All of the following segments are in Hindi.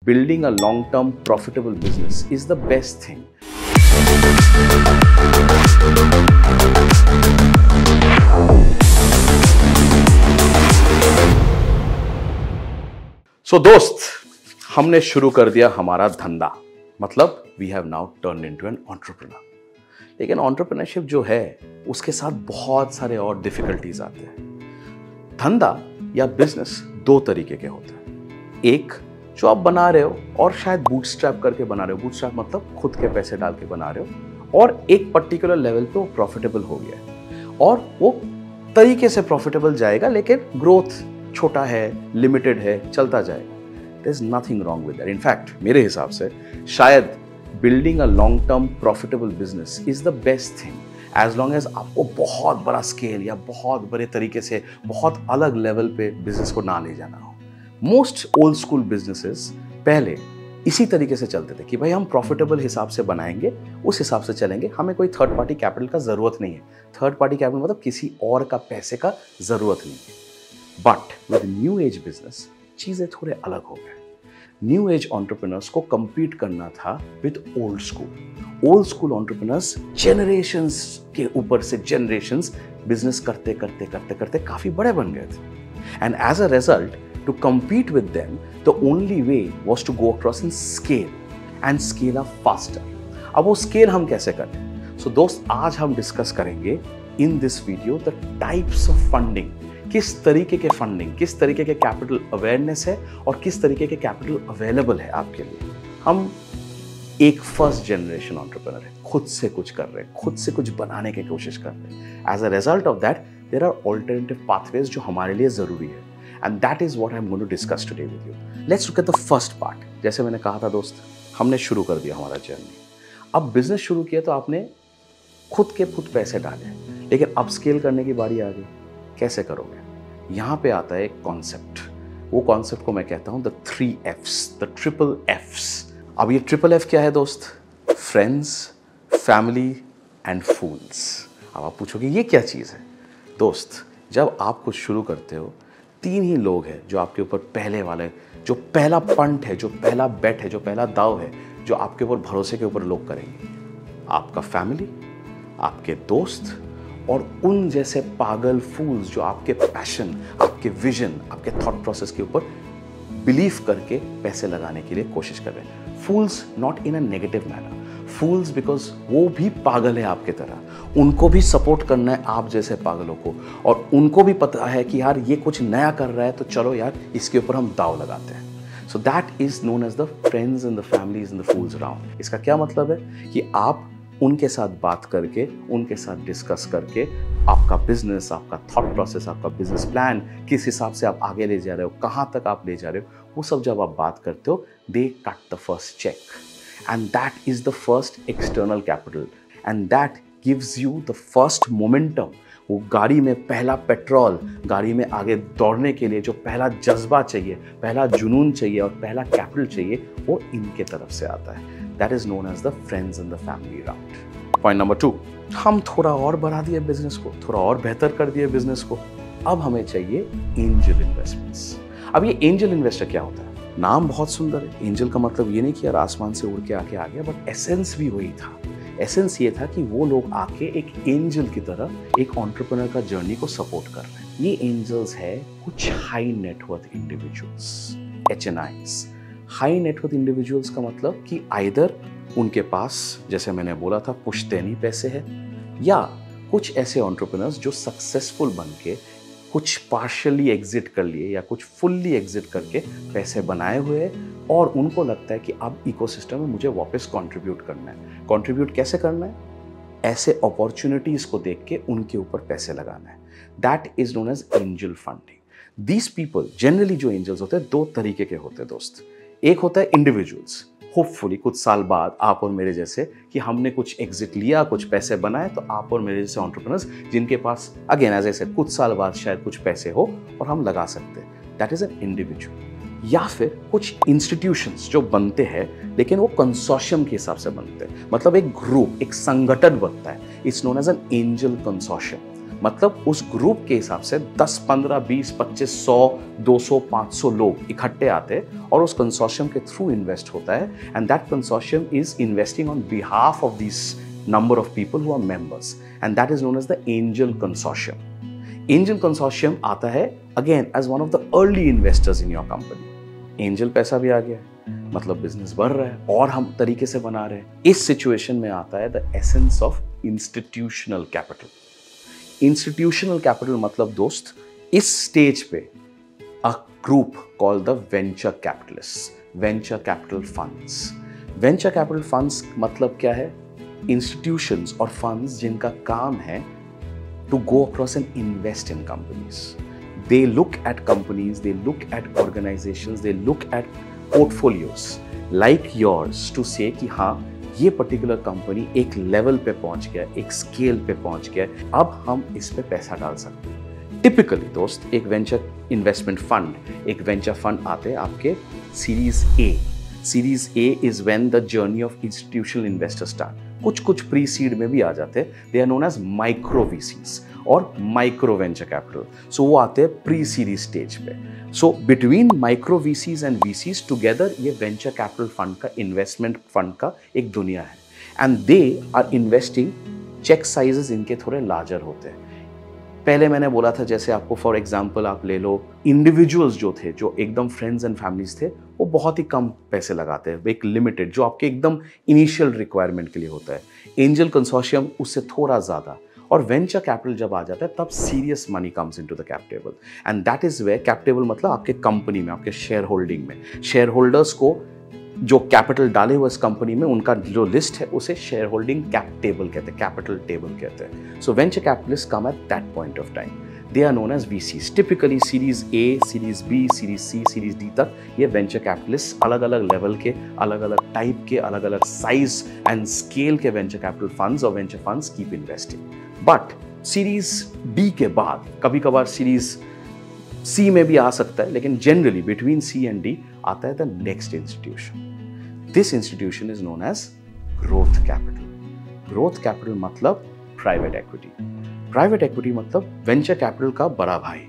building a long-term profitable business is the best thing. So दोस्त, हमने शुरू कर दिया हमारा धंधा, मतलब we have now turned into an entrepreneur. लेकिन entrepreneurship जो है उसके साथ बहुत सारे और डिफिकल्टीज आते हैं। धंधा या बिजनेस दो तरीके के होते हैं। एक जो आप बना रहे हो और शायद बूटस्ट्रैप करके बना रहे हो, बूटस्ट्रैप मतलब खुद के पैसे डाल के बना रहे हो, और एक पर्टिकुलर लेवल पे वो प्रॉफिटेबल हो गया है और वो तरीके से प्रॉफिटेबल जाएगा, लेकिन ग्रोथ छोटा है, लिमिटेड है, चलता जाएगा। There is nothing wrong with that. In fact मेरे हिसाब से शायद building a long term profitable business is the best thing, as long as आपको बहुत बड़ा स्केल या बहुत बड़े तरीके से बहुत अलग लेवल पे बिजनेस को ना ले जाना हो। मोस्ट ओल्ड स्कूल बिजनेसेस पहले इसी तरीके से चलते थे कि भाई हम प्रॉफिटेबल हिसाब से बनाएंगे, उस हिसाब से चलेंगे, हमें कोई थर्ड पार्टी कैपिटल का जरूरत नहीं है। थर्ड पार्टी कैपिटल मतलब किसी और का पैसे का जरूरत नहीं है। But with new age business चीजें थोड़े अलग हो गए। न्यू एज एंटरप्रेन्योर्स को compete करना था with old school. Old school entrepreneurs generations के ऊपर से जनरेशंस बिजनेस करते करते करते करते काफी बड़े बन गए थे। And as a result, to compete with them, the only way was to go across and scale up faster. अब वो scale हम कैसे करें? So दोस्त, आज हम डिस्कस करेंगे in this video the types of funding. किस तरीके के फंडिंग, किस तरीके के कैपिटल अवेयरनेस है और किस तरीके के कैपिटल अवेलेबल है आपके लिए। हम एक फर्स्ट जनरेशन एंटरप्रेन्योर है, खुद से कुछ कर रहे हैं, खुद से कुछ बनाने की कोशिश कर रहे हैं। As a result of that there are alternative pathways जो हमारे लिए जरूरी है। And that is what I'm going to discuss today with you. Let's look at the first part. जैसे मैंने कहा था दोस्त, हमने शुरू कर दिया हमारा जर्नी। अब बिजनेस शुरू किया तो आपने खुद के खुद पैसे डाले, लेकिन अब स्केल करने की बारी आ गई। कैसे करोगे? यहाँ पे आता है एक कॉन्सेप्ट। वो कॉन्सेप्ट को मैं कहता हूँ the 3 Fs, the triple Fs. अब ये ट्रिपल F क्या है दोस्त? फ्रेंड्स, फैमिली एंड फूल्स। अब आप पूछोगे ये क्या चीज़ है? दोस्त, जब आप कुछ शुरू करते हो, 3 ही लोग हैं जो आपके ऊपर पहले वाले, जो पहला पंट है, जो पहला बेट है, जो पहला दाव है, जो आपके ऊपर भरोसे के ऊपर लोग करेंगे। आपका फैमिली, आपके दोस्त और उन जैसे पागल फूल्स जो आपके पैशन, आपके विजन, आपके थॉट प्रोसेस के ऊपर बिलीव करके पैसे लगाने के लिए कोशिश कर रहे हैं। Fools not in a negative manner, fools because वो भी पागल है आपके तरह, उनको भी सपोर्ट करना है आप जैसे पागलों को, और उनको भी पता है कि यार ये कुछ नया कर रहा है तो चलो यार इसके ऊपर हम दाव लगाते हैं। So that is known as the friends and the families and the fools around. इसका क्या मतलब है कि आप उनके साथ बात करके, उनके साथ डिस्कस करके आपका बिजनेस, आपका थॉट प्रोसेस, आपका बिजनेस प्लान, किस हिसाब से आप आगे ले जा रहे हो, कहाँ तक आप ले जा रहे हो, वो सब जब आप बात करते हो, they cut the first cheque. And that is the first external capital, and that gives you the first momentum. वो गाड़ी में पहला पेट्रोल, गाड़ी में आगे दौड़ने के लिए जो पहला जज्बा चाहिए, पहला जुनून चाहिए और पहला कैपिटल चाहिए, वो इनके तरफ से आता है। That is known as the friends and the family round. Point number 2, हम थोड़ा और बढ़ा दिए बिजनेस को, थोड़ा और बेहतर कर दिए बिजनेस को। अब हमें चाहिए एंजल इन्वेस्टमेंट्स। अब ये एंजल इन्वेस्टर क्या होता है? नाम बहुत सुंदर है। एंजल का मतलब ये नहीं कि यार आसमान से उड़ के आके आ गया, बट एसेंस भी वही था। एसेंस ये था कि वो लोग आके एक एंजल की तरह एक एंटरप्रेन्योर का जर्नी को सपोर्ट कर रहे हैं। ये एंजल्स है कुछ high net worth individuals, HNIs। High net worth individuals का मतलब कि आइदर उनके पास, जैसे मैंने बोला था, पुश्तैनी पैसे है, या कुछ ऐसे एंटरप्रेन्योर्स जो सक्सेसफुल बन के कुछ पार्शियली एग्जिट कर लिए या कुछ फुल्ली एग्जिट करके पैसे बनाए हुए हैं, और उनको लगता है कि अब इकोसिस्टम में मुझे वापस कंट्रीब्यूट करना है। कंट्रीब्यूट कैसे करना है? ऐसे अपॉर्चुनिटीज को देख के उनके ऊपर पैसे लगाना है। That is known as angel funding. These people, generally जो एंजल्स होते हैं, 2 तरीके के होते हैं दोस्त। एक होता है इंडिविजुअल्स, होपफुली कुछ साल बाद आप और मेरे जैसे, कि हमने कुछ एग्जिट लिया, कुछ पैसे बनाए, तो आप और मेरे जैसे एंटरप्रेन्योर्स जिनके पास अगेन एज आई सेड कुछ साल बाद शायद कुछ पैसे हो और हम लगा सकते हैं। That is an individual. या फिर कुछ इंस्टीट्यूशंस जो बनते हैं, लेकिन वो कंसोर्शियम के हिसाब से बनते हैं, मतलब एक ग्रुप, एक संगठन बनता है। It's known as an angel consortium. मतलब उस ग्रुप के हिसाब से 10, 15, 20, 25, 100, 200, 500 लोग इकट्ठे आते हैं और उस कंसोर्शियम के थ्रू इन्वेस्ट होता है, and that consortium is investing on behalf of this number of people who are members, and that is known as the angel consortium. Angel consortium आता है again as one of the early investors in your company. Angel पैसा भी आ गया, मतलब बिजनेस बढ़ रहा है और हम तरीके से बना रहे हैं। इस सिचुएशन में आता है the essence of institutional capital. Institutional capital मतलब दोस्त, इस स्टेज पे a group called the venture capitalists, venture capital funds. Venture capital funds मतलब क्या है? इंस्टीट्यूशंस और फंड्स जिनका काम है to go across and invest in companies. They look at companies, they look at organisations, they look at portfolios like yours to say कि हाँ, ये पर्टिकुलर कंपनी एक लेवल पे पहुंच गया, एक स्केल पे पहुंच गया, अब हम इस पे पैसा डाल सकते हैं. टिपिकली दोस्त, एक वेंचर इन्वेस्टमेंट फंड, एक वेंचर फंड आते हैं आपके series A. Series A is when the journey of institutional investor start. कुछ प्री सीड में भी आ जाते हैं. They are known as micro VCs और माइक्रो वेंचर कैपिटल. सो वो आते हैं प्री सीरीज स्टेज पे. So between micro VCs and VCs together ये वेंचर कैपिटल फंड का, इन्वेस्टमेंट फंड का एक दुनिया है. And they are investing, check sizes इनके थोड़े लार्जर होते हैं. पहले मैंने बोला था, जैसे आपको फॉर एग्जांपल आप ले लो, इंडिविजुअल्स जो थे, जो एकदम फ्रेंड्स एंड फैमिलीज थे, वो बहुत ही कम पैसे लगाते हैं, एक लिमिटेड, जो आपके एकदम इनिशियल रिक्वायरमेंट के लिए होता है. एंजल कंसोर्शियम उससे थोड़ा ज़्यादा. और वेंचर कैपिटल जब आ जाता है तब serious money comes into the cap table, and that is where cap table मतलब आपके कंपनी में, आपके शेयर होल्डिंग में, शेयर होल्डर्स को जो कैपिटल डाले हुए इस कंपनी में उनका जो लिस्ट है उसे शेयर होल्डिंग कैप टेबल कहते हैं, कैपिटल टेबल कहते हैं. So venture capitalist come at that point of time. They are known as VCs. Typically series A, series B, series C, series D तक ये वेंचर कैपिटलिस्ट अलग अलग लेवल के, अलग अलग टाइप के, अलग अलग साइज एंड स्केल के वेंचर कैपिटल फंड्स और venture funds keep investing. But series D के बाद कभी कभार सीरीज सी में भी आ सकता है, लेकिन generally between C and D आता है the next institution. This institution is known as growth capital. Growth capital मतलब प्राइवेट इक्विटी. प्राइवेट इक्विटी मतलब वेंचर कैपिटल का बड़ा भाई.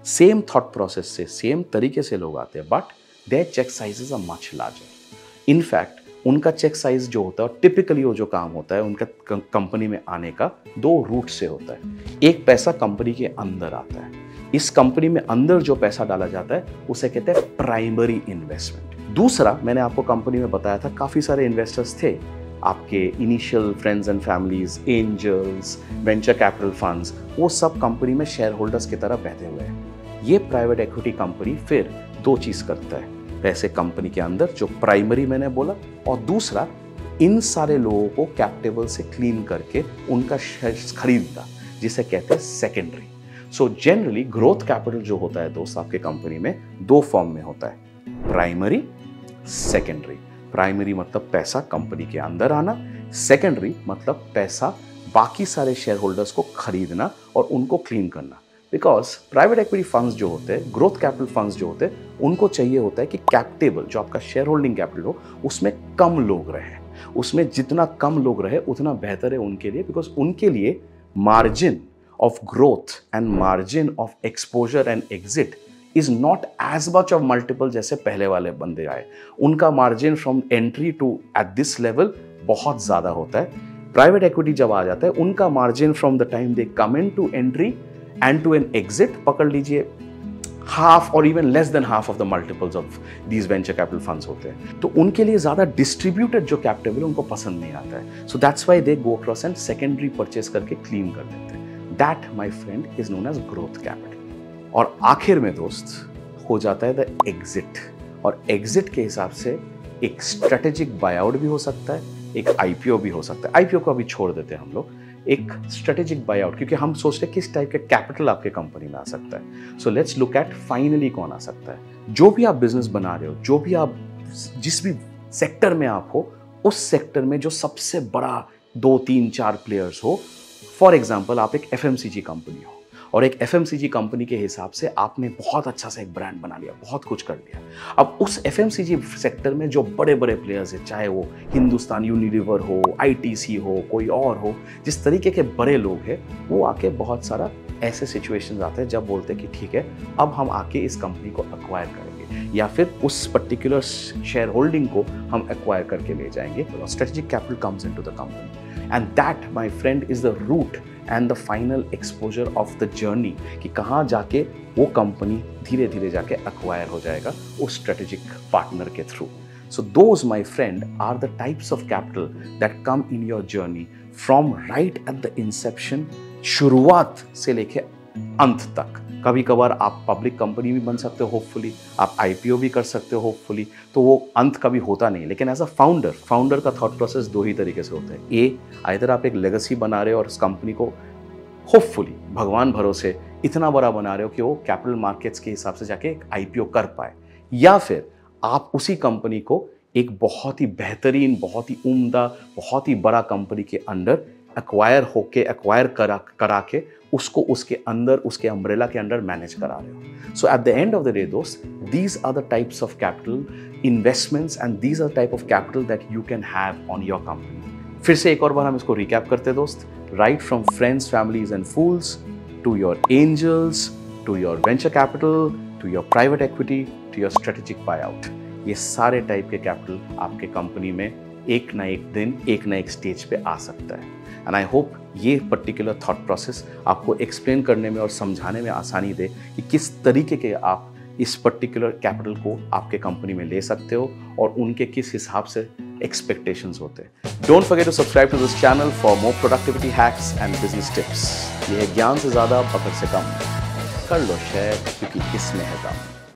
सेम थॉट प्रोसेस से, सेम तरीके से लोग आते हैं, but their check sizes are much larger. In fact उनका चेक साइज जो होता है, और टिपिकली वो जो काम होता है उनका कंपनी में आने का 2 रूट से होता है. एक पैसा कंपनी के अंदर आता है. इस कंपनी में अंदर जो पैसा डाला जाता है उसे कहते हैं प्राइमरी इन्वेस्टमेंट. दूसरा, मैंने आपको कंपनी में बताया था, काफी सारे इन्वेस्टर्स थे आपके initial friends and families, angels, venture capital funds, वो सब कंपनी में शेयर होल्डर्स की तरह बैठे हुए हैं. ये प्राइवेट इक्विटी कंपनी फिर 2 चीज करता है. पैसे कंपनी के अंदर, जो प्राइमरी मैंने बोला, और दूसरा इन सारे लोगों को कैप टेबल से क्लीन करके उनका शेयर्स खरीदता, जिसे कहते हैं secondary. So generally growth capital जो होता है दोस्त आपके कंपनी में 2 फॉर्म में होता है, प्राइमरी, सेकेंडरी. प्राइमरी मतलब पैसा कंपनी के अंदर आना, सेकेंडरी मतलब पैसा बाकी सारे शेयर होल्डर्स को खरीदना और उनको क्लीन करना. बिकॉज प्राइवेट इक्विटी फंड्स जो होते हैं, ग्रोथ कैपिटल फंड्स जो होते हैं, उनको चाहिए होता है कि कैप टेबल जो आपका शेयर होल्डिंग कैपिटल हो उसमें कम लोग रहे. उसमें जितना कम लोग रहे उतना बेहतर है उनके लिए, बिकॉज उनके लिए margin of growth and margin of exposure and exit is not as much of multiple जैसे पहले वाले बंदे आए. उनका margin from entry to at this level बहुत ज्यादा होता है. प्राइवेट इक्विटी जब आ जाता है, उनका margin from the time they come in to entry and to an exit, पकड़ लीजिए हाफ और even less than half of the multiples of these venture capital funds होते हैं. तो उनके लिए ज्यादा डिस्ट्रीब्यूटेड जो कैप टेबल है उनको पसंद नहीं आता है. So that's why they go across and secondary purchase करके क्लीन कर देते हैं. That my friend is known as growth capital. और आखिर में दोस्त हो जाता है द एग्जिट. और एग्जिट के हिसाब से एक स्ट्रेटेजिक बायआउट भी हो सकता है, एक IPO भी हो सकता है. IPO को अभी छोड़ देते हैं हम लोग. एक स्ट्रेटेजिक बायआउट, क्योंकि हम सोचते हैं किस टाइप का कैपिटल आपके कंपनी में आ सकता है. So let's look at finally कौन आ सकता है. जो भी आप बिजनेस बना रहे हो, जो भी आप जिस भी सेक्टर में आप हो, उस सेक्टर में जो सबसे बड़ा 2, 3, 4 प्लेयर्स हो. फॉर एग्जाम्पल आप एक FMCG कंपनी हो और एक FMCG कंपनी के हिसाब से आपने बहुत अच्छा सा एक ब्रांड बना लिया, बहुत कुछ कर लिया। अब उस FMCG सेक्टर में जो बड़े बड़े प्लेयर्स हैं, चाहे वो हिंदुस्तान यूनिलीवर हो, ITC हो, कोई और हो, जिस तरीके के बड़े लोग हैं, वो आके बहुत सारा ऐसे सिचुएशंस आते हैं जब बोलते हैं कि ठीक है, अब हम आके इस कंपनी को एक्वायर करेंगे या फिर उस पर्टिकुलर शेयर होल्डिंग को हम एक्वायर करके ले जाएंगे। Strategic capital comes into the company and that my friend is the route and the final exposure of the journey कि कहाँ जाके वो कंपनी धीरे धीरे जाके एक्वायर हो जाएगा उस स्ट्रेटेजिक पार्टनर के through. So those, my friend, are the types of capital that come in your journey from right at the inception, शुरुआत से लेके अंत तक। कभी कभार आप पब्लिक कंपनी भी बन सकते हो, होपफुली आप IPO भी कर सकते हो, होपफुली, तो वो अंत कभी होता नहीं। लेकिन एज अ फाउंडर का थॉट प्रोसेस दो ही तरीके से होता है। ए, आइदर आप एक लेगेसी बना रहे हो और उस कंपनी को होपफुली भगवान भरोसे इतना बड़ा बना रहे हो कि वो कैपिटल मार्केट्स के हिसाब से जाके एक IPO कर पाए, या फिर आप उसी कंपनी को एक बहुत ही बेहतरीन, बहुत ही उम्दा, बहुत ही बड़ा कंपनी के अंडर एक्वायर करा के उसको उसके अंदर, उसके अम्ब्रेला के अंडर मैनेज करा रहे हो। So at the end of the day दोस्त, these are the types of capital investments and these are type of capital that you can have on your company. फिर से एक और बार हम इसको रिकैप करते हैं दोस्त। Right from friends, families and fools to your angels, to your venture capital, to your private equity, to your strategic buyout, ये सारे टाइप के कैपिटल आपके कंपनी में एक ना एक दिन, एक ना एक स्टेज पे आ सकता है। एंड आई होप ये पर्टिकुलर थॉट प्रोसेस आपको एक्सप्लेन करने में और समझाने में आसानी दे कि किस तरीके के आप इस पर्टिकुलर कैपिटल को आपके कंपनी में ले सकते हो और उनके किस हिसाब से एक्सपेक्टेशंस होते हैं। Don't forget to subscribe to this channel for more productivity hacks and business tips. ये है ज्ञान से ज़्यादा पकड़ से कम। कर लो शेयर, क्योंकि इसमें है दम।